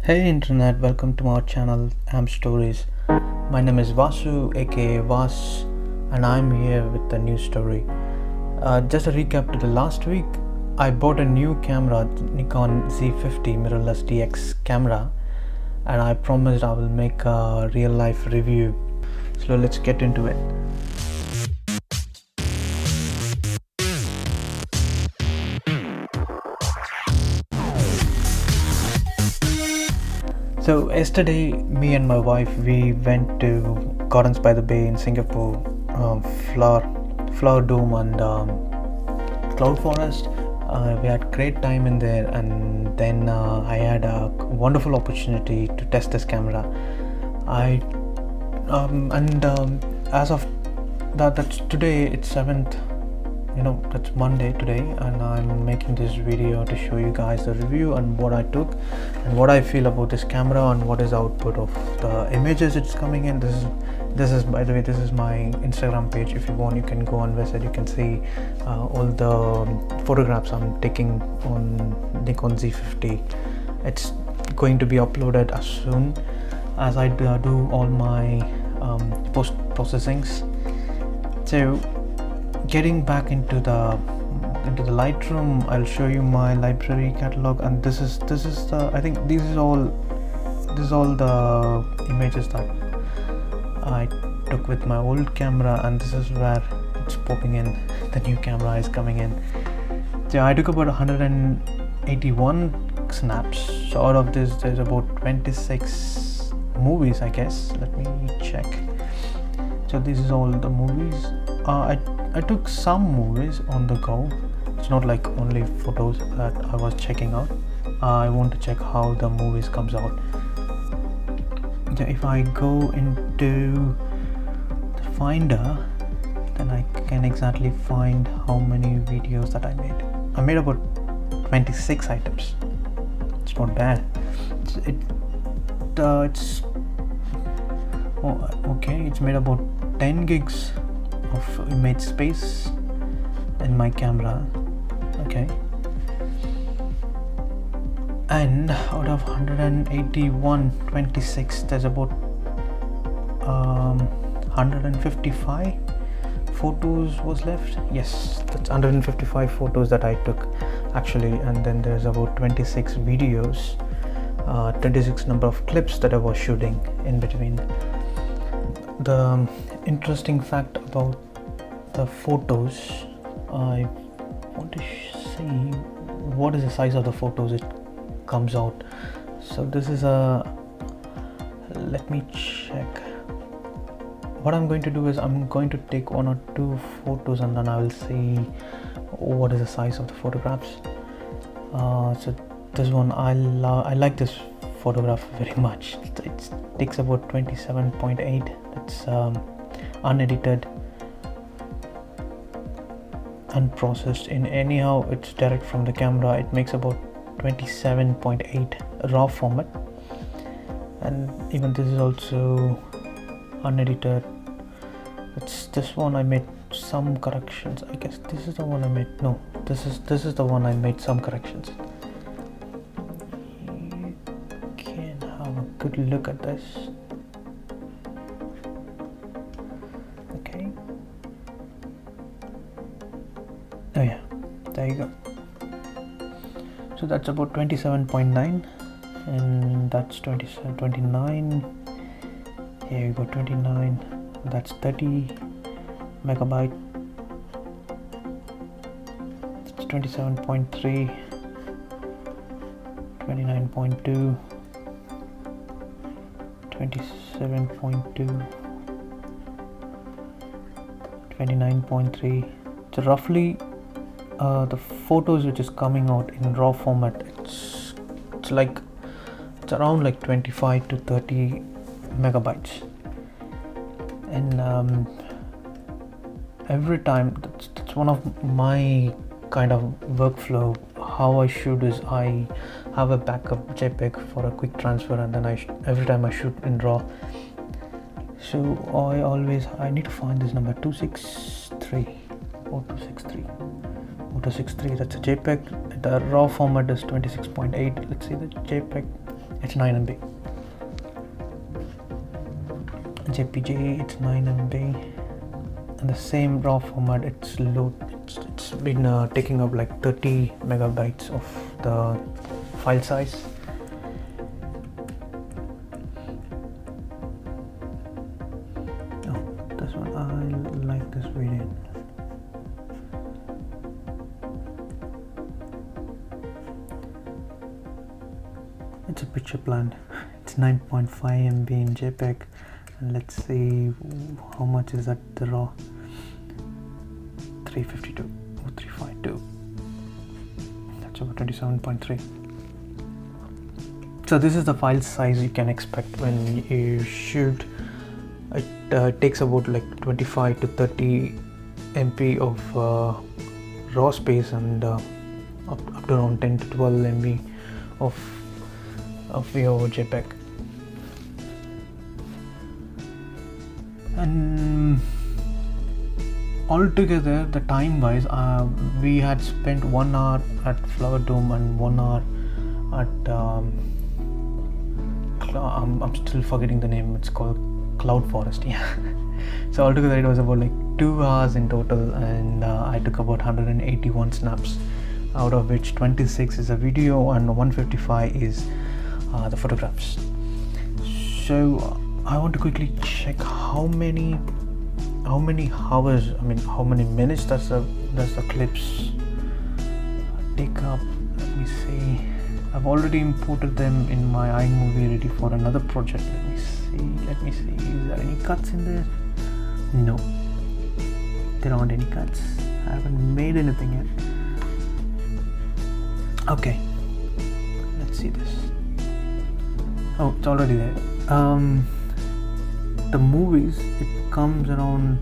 Hey internet, welcome to our channel Am Stories. My name is Vasu aka Vas and I'm here with a new story. Just a recap to the last week, I bought a new camera, Nikon Z50 mirrorless DX camera, and I promised I will make a real life review. So let's get into it. So yesterday, me and my wife we went to Gardens by the Bay in Singapore, flower dome and cloud forest. We had great time in there, and then I had a wonderful opportunity to test this camera. I and as of that's today. It's 7th. That's Monday today, and I'm making this video to show you guys the review and what I took and what I feel about this camera and what is the output of the images it's coming in. This is by the way, this is my Instagram page. If you want, you can go and visit. You can see all the photographs I'm taking on Nikon Z50. It's going to be uploaded as soon as I do all my post processings. So getting back into the Lightroom, I'll show you my library catalog, and this is the, I think this is all the images that I took with my old camera, and this is where it's popping in. The new camera is coming in. So I took about 181 snaps. So out of this, there's about 26 movies, I guess. Let me check. So this is all the movies. I took some movies on the go. It's not like only photos that I was checking out. I want to check how the movies comes out. So if I go into the Finder, then I can exactly find how many videos that I made. I made about 26 items. It's not bad. It's okay. It's made about 10 gigs of image space in my camera. Okay, and out of 181 26, there's about 155 photos was left. Yes, that's 155 photos that I took actually, and then there's about 26 videos, 26 number of clips that I was shooting in between. The interesting fact about the photos, I want to see what is the size of the photos it comes out. So this is let me check. What I'm going to do is I'm going to take 1 or 2 photos, and then I will see what is the size of the photographs. So this one, I like this photograph very much. It takes about 27.8. It's unedited, unprocessed in anyhow. It's direct from the camera. It makes about 27.8 raw format, and even this is also unedited. It's this one I made some corrections. I guess this is the one I made. No, this is the one I made some corrections. You can have a good look at this. Okay. Oh yeah, there you go. So that's about 27.9, and that's 29. Here you go, 29. That's 30 megabyte. That's 27.3, 29.2, 27.2, 29.3. So roughly the photos which is coming out in raw format, it's around like 25 to 30 megabytes, and every time that's one of my kind of workflow. How I shoot is I have a backup JPEG for a quick transfer, and then every time I shoot in raw. So I need to find this number 263 or 263. 263, that's a JPEG. The raw format is 26.8. Let's see the JPEG. It's 9 MB. JPG, it's 9 MB. And the same raw format, it's been taking up like 30 megabytes of the file size. Oh, this one, I like this variant. It's a picture blend. It's 9.5 MB in JPEG. And let's see how much is that the raw. 352 or 352. That's about 27.3. So this is the file size you can expect when you shoot. It takes about like 25 to 30 MB of raw space and up to around 10 to 12 MB of your JPEG. And altogether, the time wise, we had spent 1 hour at Flower Dome and 1 hour at I'm still forgetting the name. It's called Cloud Forest. Yeah. So altogether it was about like 2 hours in total, and I took about 181 snaps, out of which 26 is a video and 155 is the photographs. So I want to quickly check how many hours, I mean how many minutes does the clips take up. Let me see. I've already imported them in my iMovie ready for another project. Let me see. Is there any cuts in there? No, there aren't any cuts. I haven't made anything yet. Okay, let's see this. Oh, it's already there. The movies, it comes around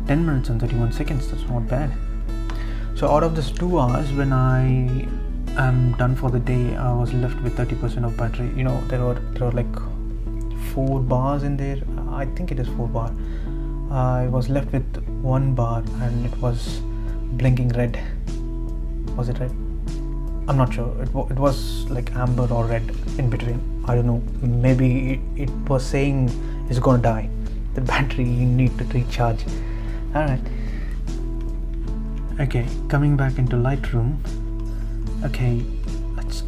10 minutes and 31 seconds. That's not bad. So out of this 2 hours, when I am done for the day, I was left with 30% of battery. You know, there were like 4 bars in there. I think it is 4 bar. I was left with 1 bar and it was blinking red. Was it red? I'm not sure. It was like amber or red in between. I don't know. Maybe it was saying it's gonna die. The battery, you need to recharge. Alright. Okay, coming back into Lightroom. Okay, let's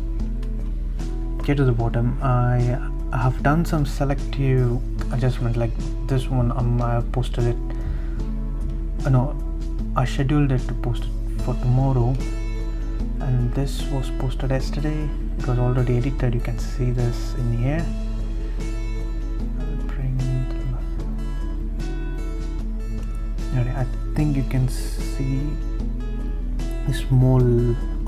get to the bottom. I have done some selective adjustment, like this one. I have posted it. No, I scheduled it to post it for tomorrow, and this was posted yesterday. It was already edited. You can see this in here. I'll bring I think you can see a small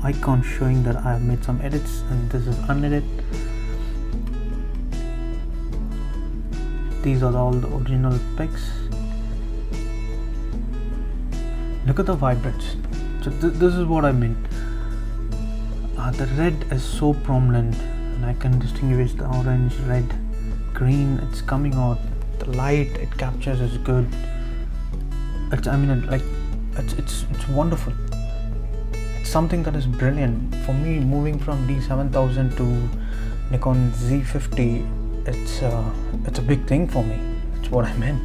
icon showing that I have made some edits, and this is unedited. These are all the original pics. Look at the vibrance. So this is what I mean. The red is so prominent, and I can distinguish the orange, red, green. It's coming out. The light it captures is good. It's wonderful. It's something that is brilliant. For me, moving from D7000 to Nikon Z50, it's a big thing for me. It's what I meant.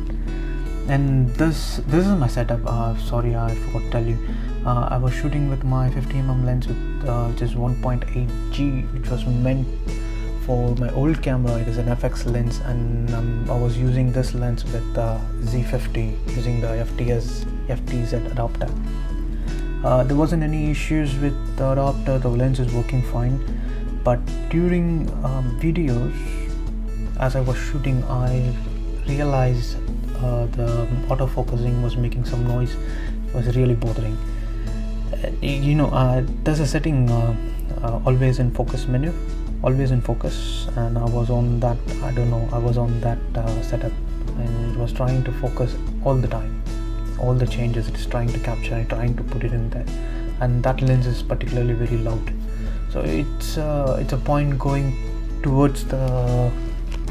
And this is my setup. Sorry, I forgot to tell you. I was shooting with my 50mm lens with just 1.8G, which was meant for my old camera. It is an FX lens, and I was using this lens with Z50 using the FTZ adapter. There wasn't any issues with the adapter. The lens is working fine, but during videos, as I was shooting, I realized the autofocusing was making some noise. It was really bothering. There's a setting, always in focus menu, always in focus, and I was on that. I was on that setup, and it was trying to focus all the time, all the changes it's trying to capture and trying to put it in there. And that lens is particularly very loud, so it's a point going towards the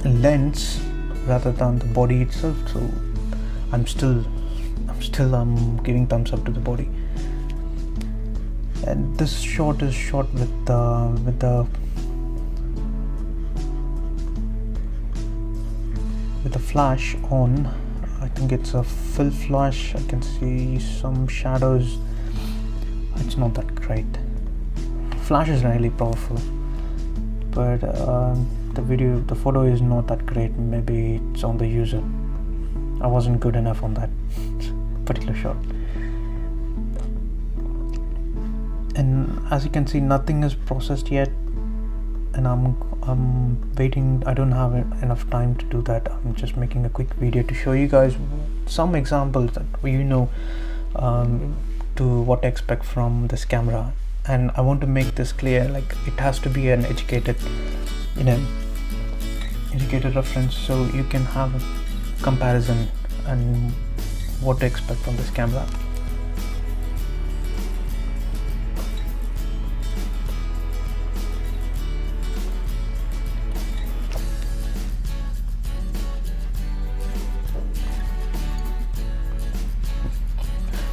lens rather than the body itself. So I'm still giving thumbs up to the body. And this shot is shot with the with the flash on. I think it's a full flash. I can see some shadows. It's not that great. Flash is really powerful, but the photo is not that great. Maybe it's on the user. I wasn't good enough on that particular shot. And as you can see, nothing is processed yet, and I'm waiting. I don't have enough time to do that. I'm just making a quick video to show you guys some examples that to what to expect from this camera. And I want to make this clear, like it has to be an educated reference, so you can have a comparison and what to expect from this camera.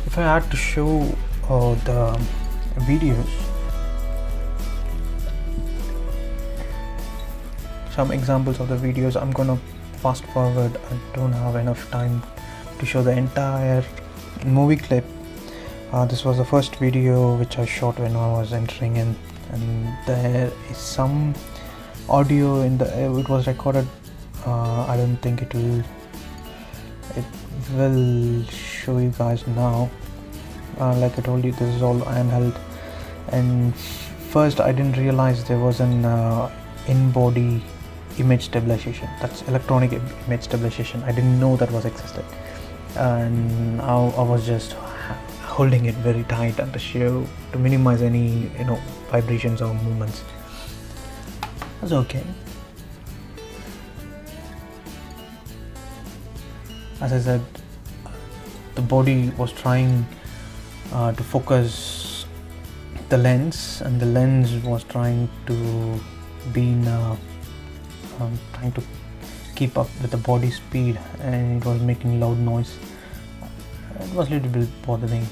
If I had to show the videos, some examples of the videos, I'm gonna fast forward. I don't have enough time to show the entire movie clip. This was the first video which I shot when I was entering in, and there is some audio in the it was recorded. I don't think it will show you guys now. Like I told you, this is all handheld, and first I didn't realize there was an in-body image stabilization. That's electronic image stabilization. I didn't know that was existed, and I was just holding it very tight and to minimize any vibrations or movements. That's okay. As I said, the body was trying to focus the lens, and the lens was trying to trying to keep up with the body speed, and it was making loud noise. It was a little bit bothering.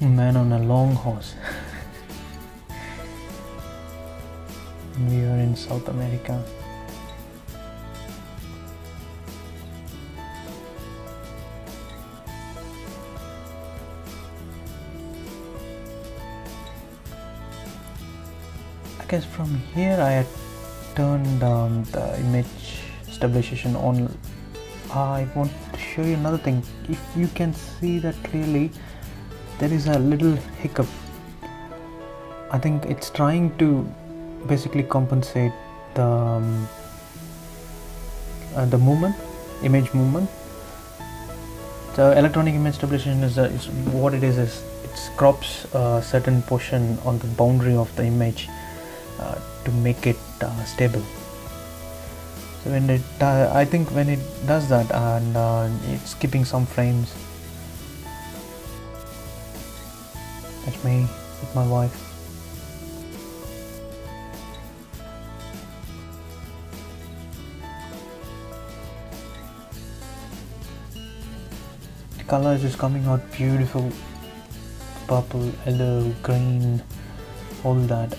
Man on a long horse. We are in South America. I guess from here I had turned the image stabilization on. I want to show you another thing. If you can see that clearly, there is a little hiccup. I think it's trying to basically compensate the movement, image movement. So electronic image stabilization is what it is it crops a certain portion on the boundary of the image to make it stable. So when it I think when it does that, and it's skipping some frames. That's me with my wife. The colors is coming out beautiful. Purple, yellow, green, all that.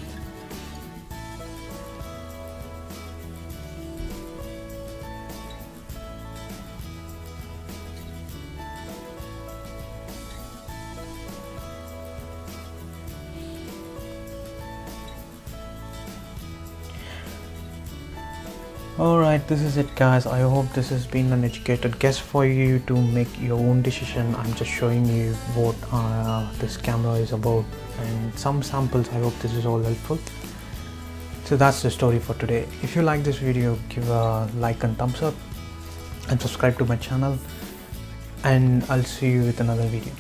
Alright, this is it guys. I hope this has been an educated guess for you to make your own decision. I'm just showing you what this camera is about and some samples. I hope this is all helpful. So that's the story for today. If you like this video, give a like and thumbs up and subscribe to my channel, and I'll see you with another video.